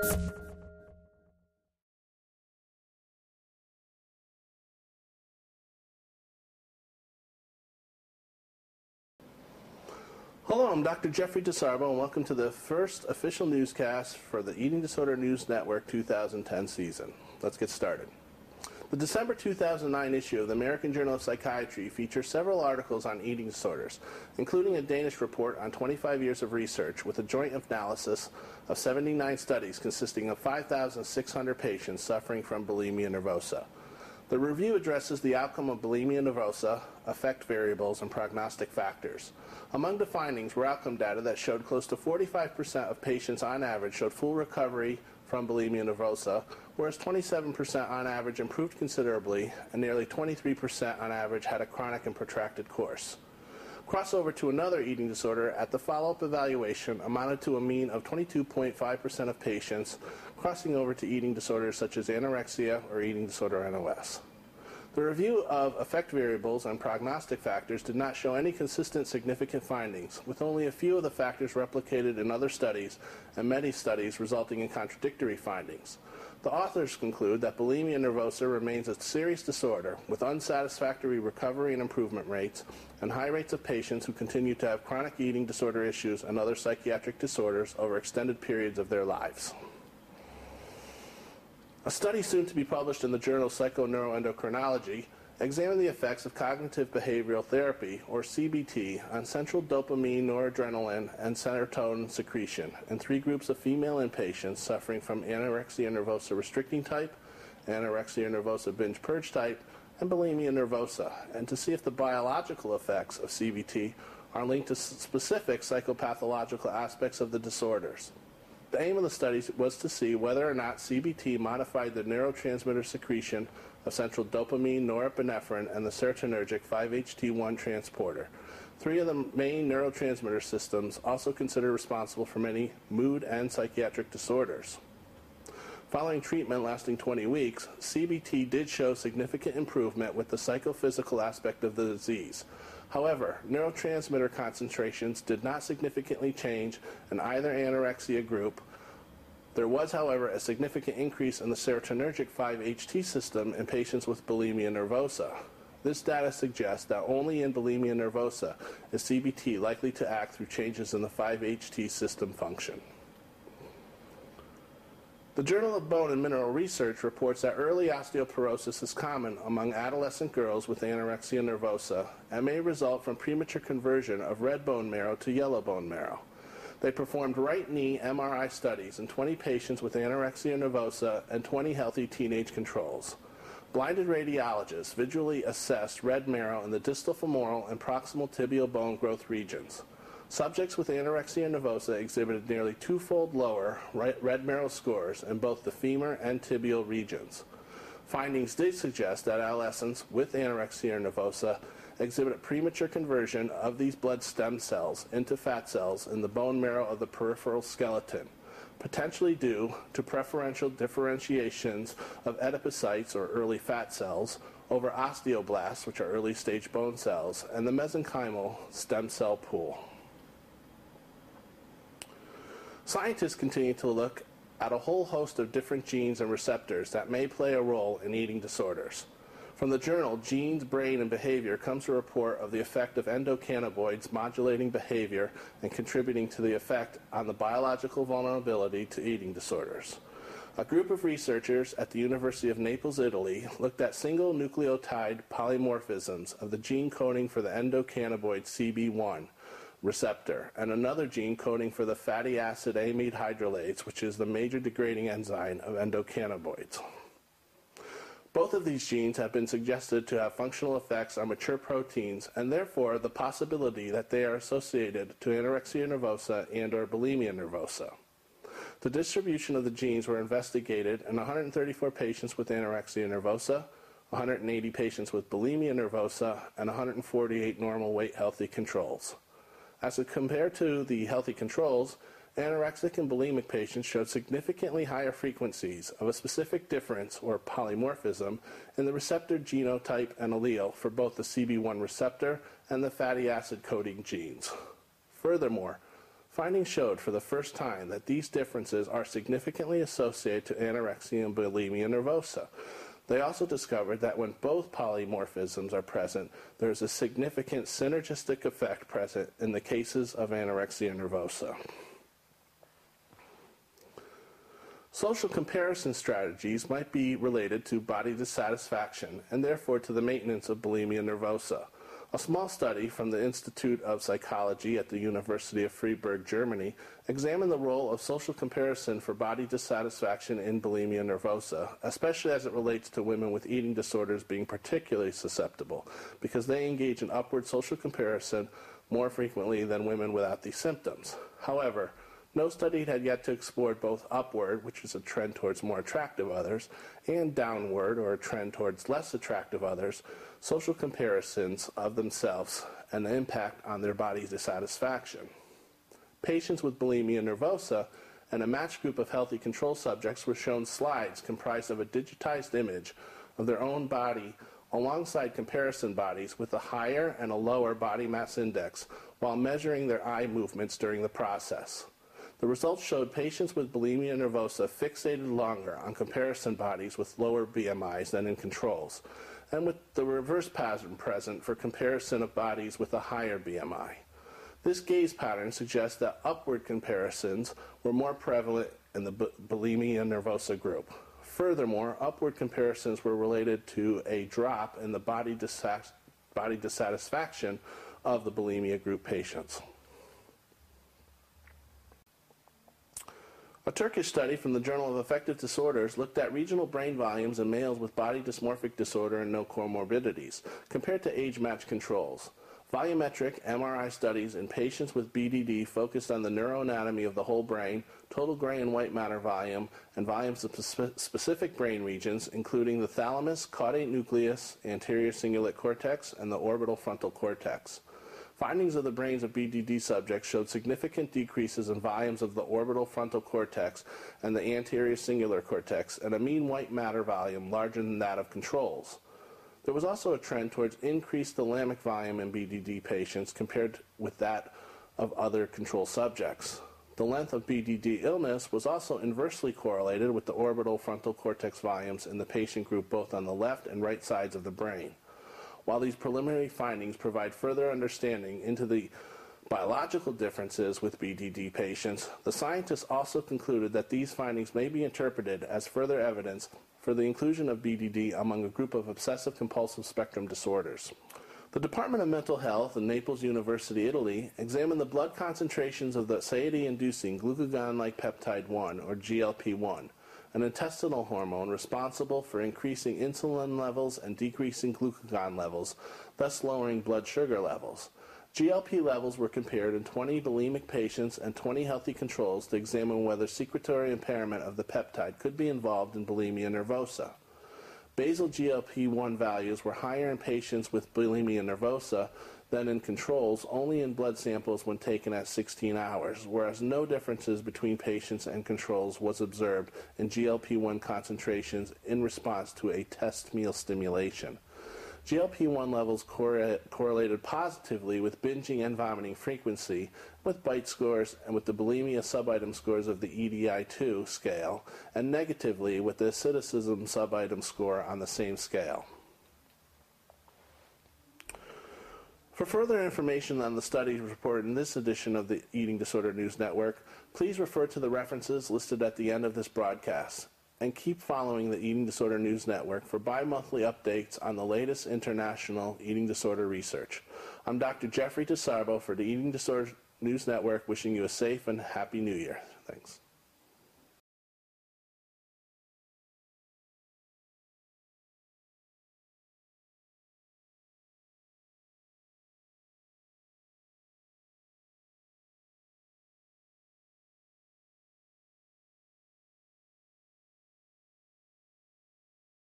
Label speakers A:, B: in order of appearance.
A: Hello, I'm Dr. Jeffrey DeSarbo, and welcome to the first official newscast for the Eating Disorder News Network 2010 season. Let's get started. The December 2009 issue of the American Journal of Psychiatry features several articles on eating disorders, including a Danish report on 25 years of research with a joint analysis of 79 studies consisting of 5,600 patients suffering from bulimia nervosa. The review addresses the outcome of bulimia nervosa, effect variables, and prognostic factors. Among the findings were outcome data that showed close to 45% of patients on average showed full recovery from bulimia nervosa, whereas 27% on average improved considerably, and nearly 23% on average had a chronic and protracted course. Crossover to another eating disorder at the follow-up evaluation amounted to a mean of 22.5% of patients crossing over to eating disorders such as anorexia or eating disorder NOS. The review of effect variables and prognostic factors did not show any consistent significant findings, with only a few of the factors replicated in other studies and many studies resulting in contradictory findings. The authors conclude that bulimia nervosa remains a serious disorder with unsatisfactory recovery and improvement rates and high rates of patients who continue to have chronic eating disorder issues and other psychiatric disorders over extended periods of their lives. A study soon to be published in the journal Psychoneuroendocrinology examined the effects of cognitive behavioral therapy, or CBT, on central dopamine, noradrenaline, and serotonin secretion in 3 groups of female inpatients suffering from anorexia nervosa restricting type, anorexia nervosa binge purge type, and bulimia nervosa, and to see if the biological effects of CBT are linked to specific psychopathological aspects of the disorders. The aim of the studies was to see whether or not CBT modified the neurotransmitter secretion of central dopamine, norepinephrine, and the serotonergic 5-HT1 transporter, 3 of the main neurotransmitter systems also considered responsible for many mood and psychiatric disorders. Following treatment lasting 20 weeks, CBT did show significant improvement with the psychophysical aspect of the disease. However, neurotransmitter concentrations did not significantly change in either anorexia group. There was, however, a significant increase in the serotonergic 5-HT system in patients with bulimia nervosa. This data suggests that only in bulimia nervosa is CBT likely to act through changes in the 5-HT system function. The Journal of Bone and Mineral Research reports that early osteoporosis is common among adolescent girls with anorexia nervosa and may result from premature conversion of red bone marrow to yellow bone marrow. They performed right knee MRI studies in 20 patients with anorexia nervosa and 20 healthy teenage controls. Blinded radiologists visually assessed red marrow in the distal femoral and proximal tibial bone growth regions. Subjects with anorexia nervosa exhibited nearly 2-fold lower red marrow scores in both the femur and tibial regions. Findings did suggest that adolescents with anorexia nervosa exhibit a premature conversion of these blood stem cells into fat cells in the bone marrow of the peripheral skeleton, potentially due to preferential differentiations of adipocytes, or early fat cells, over osteoblasts, which are early-stage bone cells, and the mesenchymal stem cell pool. Scientists continue to look at a whole host of different genes and receptors that may play a role in eating disorders. From the journal Genes, Brain, and Behavior comes a report of the effect of endocannabinoids modulating behavior and contributing to the effect on the biological vulnerability to eating disorders. A group of researchers at the University of Naples, Italy, looked at single nucleotide polymorphisms of the gene coding for the endocannabinoid CB1 receptor and another gene coding for the fatty acid amide hydrolase, which is the major degrading enzyme of endocannabinoids. Both of these genes have been suggested to have functional effects on mature proteins, and therefore the possibility that they are associated to anorexia nervosa and/or bulimia nervosa. The distribution of the genes were investigated in 134 patients with anorexia nervosa, 180 patients with bulimia nervosa, and 148 normal weight healthy controls. As compared to the healthy controls, anorexic and bulimic patients showed significantly higher frequencies of a specific difference, or polymorphism, in the receptor genotype and allele for both the CB1 receptor and the fatty acid coding genes. Furthermore, Findings showed for the first time that these differences are significantly associated to anorexia and bulimia nervosa. They also discovered that when both polymorphisms are present, there is a significant synergistic effect present in the cases of anorexia nervosa. Social comparison strategies might be related to body dissatisfaction and therefore to the maintenance of bulimia nervosa. A small study from the Institute of Psychology at the University of Freiburg, Germany, examined the role of social comparison for body dissatisfaction in bulimia nervosa, especially as it relates to women with eating disorders being particularly susceptible, because they engage in upward social comparison more frequently than women without these symptoms. However, no study had yet to explore both upward, which is a trend towards more attractive others, and downward, or a trend towards less attractive others, social comparisons of themselves and the impact on their body dissatisfaction. Patients with bulimia nervosa and a matched group of healthy control subjects were shown slides comprised of a digitized image of their own body alongside comparison bodies with a higher and a lower body mass index while measuring their eye movements during the process. The results showed patients with bulimia nervosa fixated longer on comparison bodies with lower BMIs than in controls, and with the reverse pattern present for comparison of bodies with a higher BMI. This gaze pattern suggests that upward comparisons were more prevalent in the bulimia nervosa group. Furthermore, upward comparisons were related to a drop in the body dissatisfaction of the bulimia group patients. A Turkish study from the Journal of Affective Disorders looked at regional brain volumes in males with body dysmorphic disorder and no comorbidities, compared to age-matched controls. Volumetric MRI studies in patients with BDD focused on the neuroanatomy of the whole brain, total gray and white matter volume, and volumes of specific brain regions, including the thalamus, caudate nucleus, anterior cingulate cortex, and the orbital frontal cortex. Findings of the brains of BDD subjects showed significant decreases in volumes of the orbital frontal cortex and the anterior cingulate cortex, and a mean white matter volume larger than that of controls. There was also a trend towards increased thalamic volume in BDD patients compared with that of other control subjects. The length of BDD illness was also inversely correlated with the orbital frontal cortex volumes in the patient group both on the left and right sides of the brain. While these preliminary findings provide further understanding into the biological differences with BDD patients, the scientists also concluded that these findings may be interpreted as further evidence for the inclusion of BDD among a group of obsessive-compulsive spectrum disorders. The Department of Mental Health in Naples University, Italy, examined the blood concentrations of the satiety-inducing glucagon-like peptide 1, or GLP-1, an intestinal hormone responsible for increasing insulin levels and decreasing glucagon levels, thus lowering blood sugar levels. GLP levels were compared in 20 bulimic patients and 20 healthy controls to examine whether secretory impairment of the peptide could be involved in bulimia nervosa. Basal GLP-1 values were higher in patients with bulimia nervosa than in controls only in blood samples when taken at 16 hours, whereas no differences between patients and controls was observed in GLP-1 concentrations in response to a test meal stimulation. GLP-1 levels correlated positively with binging and vomiting frequency, with bite scores, and with the bulimia subitem scores of the EDI-2 scale, and negatively with the asceticism subitem score on the same scale. For further information on the studies reported in this edition of the Eating Disorder News Network, please refer to the references listed at the end of this broadcast, and keep following the Eating Disorder News Network for bi-monthly updates on the latest international eating disorder research. I'm Dr. Jeffrey DeSarbo for the Eating Disorder News Network, wishing you a safe and happy New Year. Thanks.